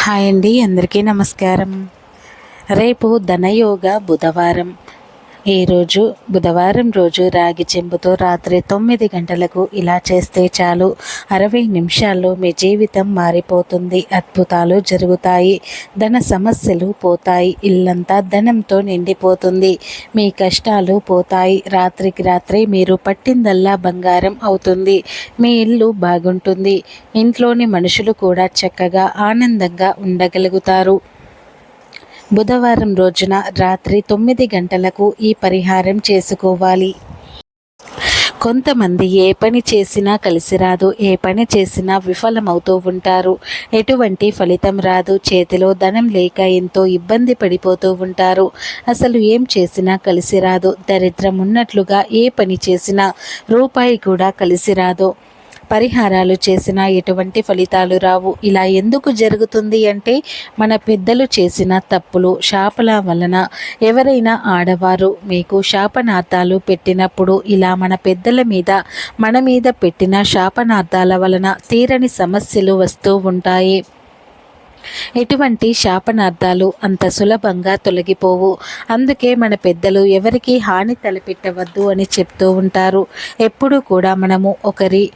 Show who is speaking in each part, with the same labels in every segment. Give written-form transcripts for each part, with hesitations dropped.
Speaker 1: Hi అండి, అందరికీ నమస్కారం. రేపు ధనయోగ బుధవారం. ఈరోజు బుధవారం రోజు రాగి చెంబుతో రాత్రి 9 గంటలకు ఇలా చేస్తే చాలు, 60 నిమిషాల్లో మీ జీవితం మారిపోతుంది. అద్భుతాలు జరుగుతాయి. ధన సమస్యలు పోతాయి. ఇల్లంతా ధనంతో నిండిపోతుంది. మీ కష్టాలు పోతాయి. రాత్రికి రాత్రి మీరు పట్టిందల్లా బంగారం అవుతుంది. మీ ఇల్లు బాగుంటుంది. ఇంట్లోని మనుషులు కూడా చక్కగా ఆనందంగా ఉండగలుగుతారు. బుధవారం రోజున రాత్రి 9 గంటలకు ఈ పరిహారం చేసుకోవాలి. కొంతమంది ఏ పని చేసినా కలిసి రాదు, ఏ పని చేసినా విఫలమవుతూ ఉంటారు. ఎటువంటి ఫలితం రాదు. చేతిలో ధనం లేక ఎంతో ఇబ్బంది పడిపోతూ ఉంటారు. అసలు ఏం చేసినా కలిసి రాదు. దరిద్రం ఉన్నట్లుగా ఏ పని చేసినా రూపాయి కూడా కలిసి రాదు. పరిహారాలు చేసినా ఎటువంటి ఫలితాలు రావు. ఇలా ఎందుకు జరుగుతుంది అంటే, మన పెద్దలు చేసిన తప్పులు, శాపల వలన. ఎవరైనా ఆడవారు మీకు శాపనార్థాలు పెట్టినప్పుడు, ఇలా మన పెద్దల మీద, మన మీద పెట్టిన శాపనార్థాల వలన తీరని సమస్యలు వస్తూ ఉంటాయి. ఎటువంటి శాపనార్థాలు అంత సులభంగా తొలగిపోవు. అందుకే మన పెద్దలు ఎవరికి హాని తలపెట్టవద్దు అని చెప్తూ ఉంటారు. ఎప్పుడు కూడా మనము ఒకరి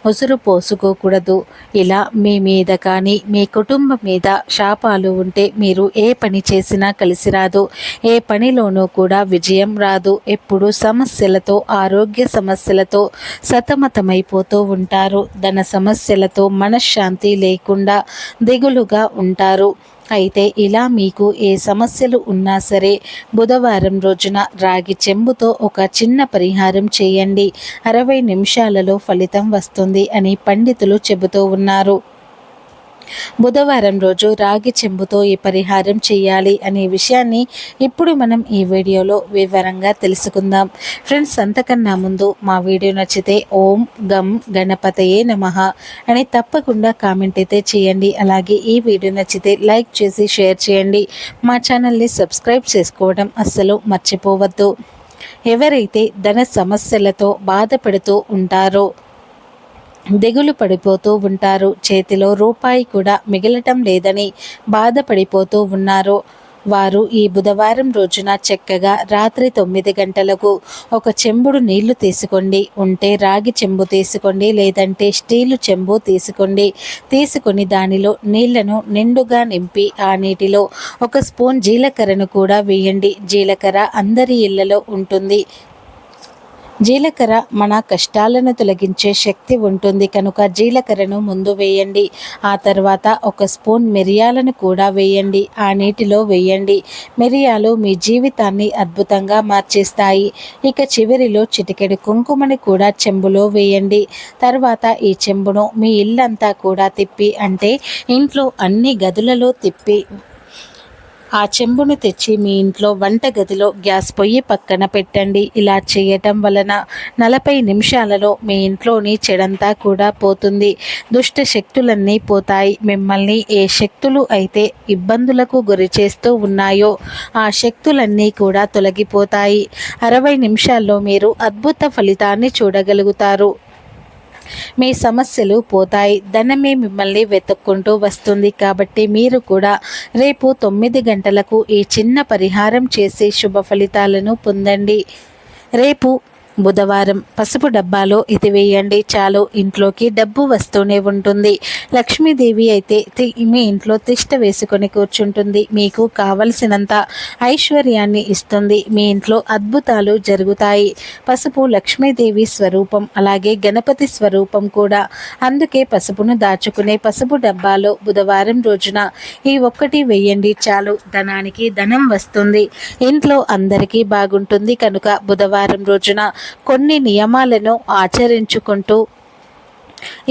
Speaker 1: ఉసురు పోసుకోకూడదు. ఇలా మీ మీద కానీ మీ కుటుంబం మీద శాపాలు ఉంటే మీరు ఏ పని చేసినా కలిసి రాదు. ఏ పనిలోనూ కూడా విజయం రాదు. ఎప్పుడు సమస్యలతో, ఆరోగ్య సమస్యలతో సతమతమైపోతూ ఉంటారు. ధన సమస్యలతో మనశ్శాంతి లేకుండా దిగులుగా ఉంటారు. అయితే ఇలా మీకు ఏ సమస్యలు ఉన్నా సరే, బుధవారం రోజున రాగి చెంబుతో ఒక చిన్న పరిహారం చేయండి. 60 నిమిషాలలో ఫలితం వస్తుంది అని పండితులు చెబుతూ ఉన్నారు. బుధవారం రోజు రాగి చెంబుతో ఈ పరిహారం చేయాలి అనే విషయాన్ని ఇప్పుడు మనం ఈ వీడియోలో వివరంగా తెలుసుకుందాం. ఫ్రెండ్స్, అంతకన్నా ముందు మా వీడియో నచ్చితే ఓం గం గణపతయే నమః అని తప్పకుండా కామెంట్ అయితే చేయండి. అలాగే ఈ వీడియో నచ్చితే లైక్ చేసి షేర్ చేయండి. మా ఛానల్ని సబ్స్క్రైబ్ చేసుకోవడం అస్సలు మర్చిపోవద్దు. ఎవరైతే ధన సమస్యలతో బాధపడుతూ ఉంటారో, దిగులు పడిపోతూ ఉంటారు, చేతిలో రూపాయి కూడా మిగలటం లేదని బాధపడిపోతూ ఉన్నారు, వారు ఈ బుధవారం రోజున చక్కగా రాత్రి 9 గంటలకు ఒక చెంబుడు నీళ్లు తీసుకోండి. ఉంటే రాగి చెంబు తీసుకోండి, లేదంటే స్టీలు చెంబు తీసుకొని దానిలో నీళ్లను నిండుగా నింపి ఆ నీటిలో 1 స్పూన్ జీలకర్రను కూడా వేయండి. జీలకర్ర అందరి ఇళ్లలో ఉంటుంది. జీలకర్ర మన కష్టాలను తొలగించే శక్తి ఉంటుంది కనుక జీలకర్రను ముందు వేయండి. ఆ తర్వాత 1 స్పూన్ మిరియాలను కూడా వేయండి. ఆ నీటిలో వేయండి. మిరియాలు మీ జీవితాన్ని అద్భుతంగా మార్చేస్తాయి. ఇక చివరిలో చిటికెడు కుంకుమని కూడా చెంబులో వేయండి. తర్వాత ఈ చెంబును మీ ఇల్లంతా కూడా తిప్పి, అంటే ఇంట్లో అన్ని గదులలో తిప్పి, ఆ చెంబును తెచ్చి మీ ఇంట్లో వంటగదిలో గ్యాస్ పొయ్యి పక్కన పెట్టండి. ఇలా చేయటం వలన 40 నిమిషాలలో మీ ఇంట్లోని చెడంతా కూడా పోతుంది. దుష్ట శక్తులన్నీ పోతాయి. మిమ్మల్ని ఏ శక్తులు అయితే ఇబ్బందులకు గురి చేస్తూ ఉన్నాయో ఆ శక్తులన్నీ కూడా తొలగిపోతాయి. 60 నిమిషాల్లో మీరు అద్భుత ఫలితాన్ని చూడగలుగుతారు. మీ సమస్యలు పోతాయి. ధనమే మిమ్మల్ని వెతుక్కుంటూ వస్తుంది. కాబట్టి మీరు కూడా రేపు 9 గంటలకు ఈ చిన్న పరిహారం చేసి శుభ ఫలితాలను పొందండి. రేపు బుధవారం పసుపు డబ్బాలో ఇది వేయండి. చాలు, ఇంట్లోకి డబ్బు వస్తూనే ఉంటుంది. లక్ష్మీదేవి అయితే మీ ఇంట్లో తిష్ట వేసుకొని కూర్చుంటుంది. మీకు కావలసినంత ఐశ్వర్యాన్ని ఇస్తుంది. మీ ఇంట్లో అద్భుతాలు జరుగుతాయి. పసుపు లక్ష్మీదేవి స్వరూపం, అలాగే గణపతి స్వరూపం కూడా. అందుకే పసుపును దాచుకునే పసుపు డబ్బాలో బుధవారం రోజున ఈ ఒక్కటి వేయండి. చాలు, ధనానికి ధనం వస్తుంది. ఇంట్లో అందరికీ బాగుంటుంది. కనుక బుధవారం రోజున కొన్ని నియమాలను ఆచరించుకుంటూ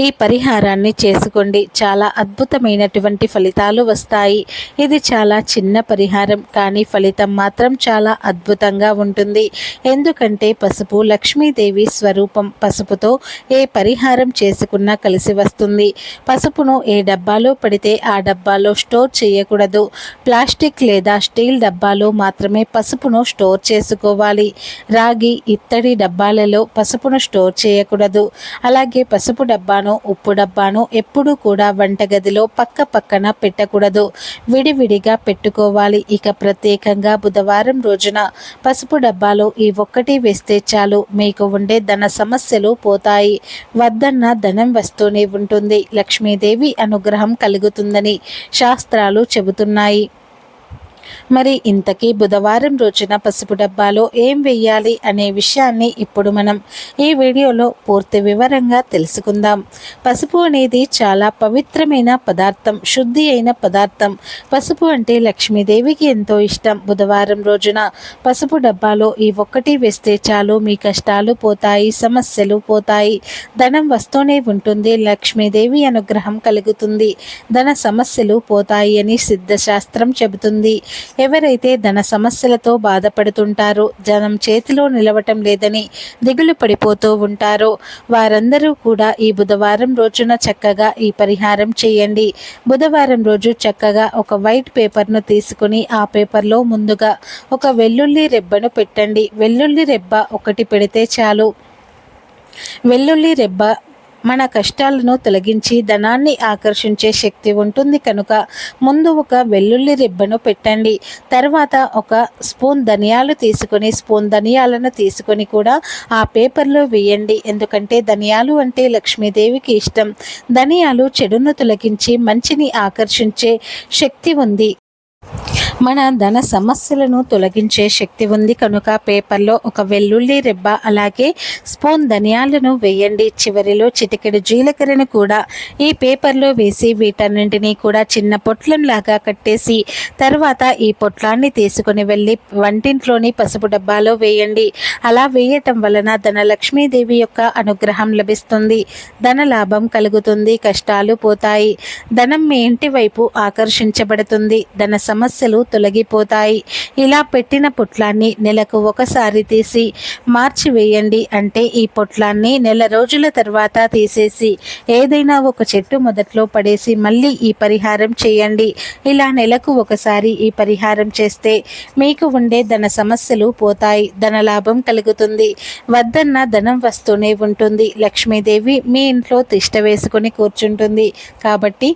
Speaker 1: ఈ పరిహారాన్ని చేసుకోండి. చాలా అద్భుతమైనటువంటి ఫలితాలు వస్తాయి. ఇది చాలా చిన్న పరిహారం, కానీ ఫలితం మాత్రం చాలా అద్భుతంగా ఉంటుంది. ఎందుకంటే పసుపు లక్ష్మీదేవి స్వరూపం. పసుపుతో ఏ పరిహారం చేసుకున్నా కలిసి వస్తుంది. పసుపును ఏ డబ్బాలో పడితే ఆ డబ్బాలో స్టోర్ చేయకూడదు. ప్లాస్టిక్ లేదా స్టీల్ డబ్బాలో మాత్రమే పసుపును స్టోర్ చేసుకోవాలి. రాగి, ఇత్తడి డబ్బాలలో పసుపును స్టోర్ చేయకూడదు. అలాగే పసుపు డబ్బాను ఉప్పు డబ్బాను ఎప్పుడూ కూడా వంటగదిలో పక్కన పెట్టకూడదు, విడివిడిగా పెట్టుకోవాలి. ఇక ప్రత్యేకంగా బుధవారం రోజున పసుపు డబ్బాలో ఈ ఒక్కటి వేస్తే చాలు, మీకు ఉండే ధన సమస్యలు పోతాయి, వద్దన్న ధనం వస్తూనే ఉంటుంది, లక్ష్మీదేవి అనుగ్రహం కలుగుతుందని శాస్త్రాలు చెబుతున్నాయి. మరి ఇంతకీ బుధవారం రోజున పసుపు డబ్బాలో ఏం వెయ్యాలి అనే విషయాన్ని ఇప్పుడు మనం ఈ వీడియోలో పూర్తి వివరంగా తెలుసుకుందాం. పసుపు అనేది చాలా పవిత్రమైన పదార్థం, శుద్ధి అయిన పదార్థం. పసుపు అంటే లక్ష్మీదేవికి ఎంతో ఇష్టం. బుధవారం రోజున పసుపు డబ్బాలో ఈ ఒక్కటి వేస్తే చాలు, మీ కష్టాలు పోతాయి, సమస్యలు పోతాయి, ధనం వస్తూనే ఉంటుంది, లక్ష్మీదేవి అనుగ్రహం కలుగుతుంది, ధన సమస్యలు పోతాయి అని సిద్ధశాస్త్రం చెబుతుంది. ఎవరైతే ధన సమస్యలతో బాధపడుతుంటారో, ధనం చేతిలో నిలవటం లేదని దిగులు పడిపోతూ ఉంటారో వారందరూ కూడా ఈ బుధవారం రోజున చక్కగా ఈ పరిహారం చేయండి. బుధవారం రోజు చక్కగా ఒక వైట్ పేపర్ను తీసుకుని ఆ పేపర్లో ముందుగా ఒక వెల్లుల్లి రెబ్బను పెట్టండి. వెల్లుల్లి రెబ్బ ఒకటి పెడితే చాలు. వెల్లుల్లి రెబ్బ మన కష్టాలను తొలగించి ధనాన్ని ఆకర్షించే శక్తి ఉంటుంది కనుక ముందు ఒక వెల్లుల్లి రెబ్బను పెట్టండి. తర్వాత ఒక స్పూన్ ధనియాలు తీసుకొని కూడా ఆ పేపర్లో వేయండి. ఎందుకంటే ధనియాలు అంటే లక్ష్మీదేవికి ఇష్టం. ధనియాలు చెడును తొలగించి మంచిని ఆకర్షించే శక్తి ఉంది. మన ధన సమస్యలను తొలగించే శక్తి ఉంది కనుక పేపర్లో ఒక వెల్లుల్లి రెబ్బ అలాగే స్పూన్ ధనియాలను వేయండి. చివరిలో చిటికెడు జీలకర్రను కూడా ఈ పేపర్లో వేసి వీటన్నింటినీ కూడా చిన్న పొట్లంలాగా కట్టేసి తర్వాత ఈ పొట్లాన్ని తీసుకుని వెళ్ళి వంటింట్లోని పసుపు డబ్బాలో వేయండి. అలా వేయటం వలన ధనలక్ష్మీదేవి యొక్క అనుగ్రహం లభిస్తుంది, ధన లాభం కలుగుతుంది, కష్టాలు పోతాయి, ధనం మీ ఇంటి వైపు ఆకర్షించబడుతుంది, ధన సమస్యలు తొలగిపోతాయి. ఇలా పెట్టిన పొట్లాన్ని నెలకు ఒకసారి తీసి మార్చివేయండి. అంటే ఈ పొట్లాన్ని నెల రోజుల తర్వాత తీసేసి ఏదైనా ఒక చెట్టు మొదట్లో పడేసి మళ్ళీ ఈ పరిహారం చేయండి. ఇలా నెలకు ఒకసారి ఈ పరిహారం చేస్తే మీకు ఉండే ధన సమస్యలు పోతాయి, ధన లాభం కలుగుతుంది, వద్దన్న ధనం వస్తూనే ఉంటుంది, లక్ష్మీదేవి మీ ఇంట్లో తిష్ట వేసుకుని కూర్చుంటుంది. కాబట్టి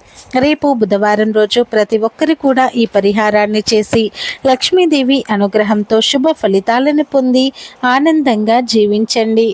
Speaker 1: రేపు బుధవారం రోజు ప్రతి ఒక్కరు కూడా ఈ పరిహారాన్ని చేసి లక్ష్మీదేవి అనుగ్రహంతో శుభ ఫలితాలను పొంది ఆనందంగా జీవించండి.